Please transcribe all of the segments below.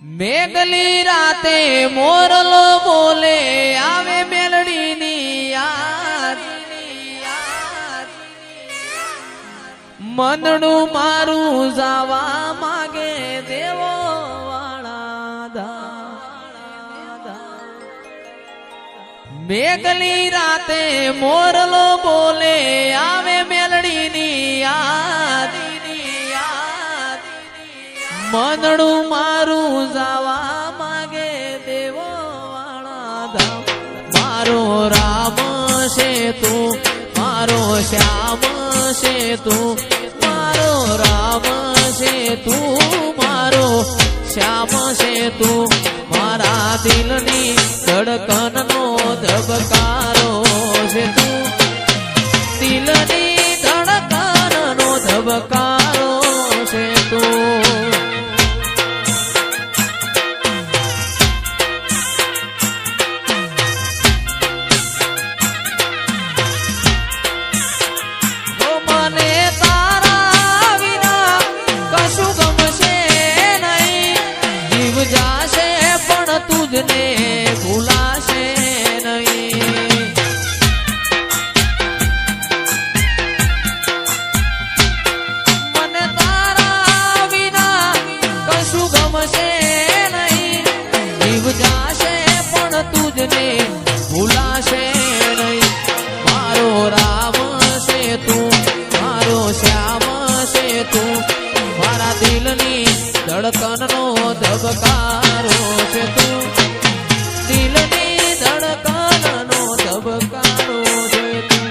મેઘલી રાતે મોરલો બોલે આવે મેલડીની યાદ મનડું મારું જાવા માગે દેવો વાળા મેઘલી રાતે મોરલો બોલે આવે મેલડીની યાદ મનડું મારું જાવા માગે દેવો વાળા ધામ મારો રામ છે તું મારો શ્યામ છે તું મારો રામ છે તું મારો શ્યામ છે તું મારા દિલની ધડકનનો ધબકારો છે તું દિલની ધડકનનો ધબકારો છે તું તુજને ભૂલાશે નહીં મને તારા વિના કશું ગમશે નહીં જીવ જાશે પણ તુજને ભૂલાશે નહીં મારો રામ છે તું મારો શ્યામ છે તું મારા દિલની ધડકનનો ધબકારો છે તું દિલની ધડકનનો ધબકારો છે તું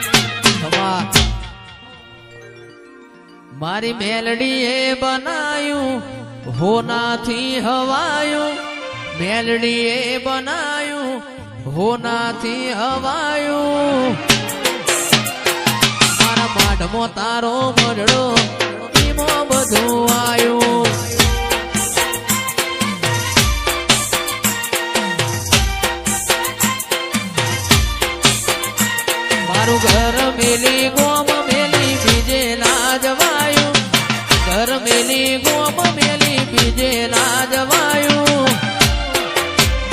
મારી મેલડીએ બનાયું હોનાથી હવાયું મેલડીએ બનાયું હોનાથી હવાયું મારા માઢમાં તારો મરડો એમાં બધું આયું મારું ઘર મેલી ગોમ મેલી બીજે ના જવાયું ઘર મેલી ગોમ મેલી બીજે ના જવાયું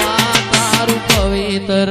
તારું પવિત્ર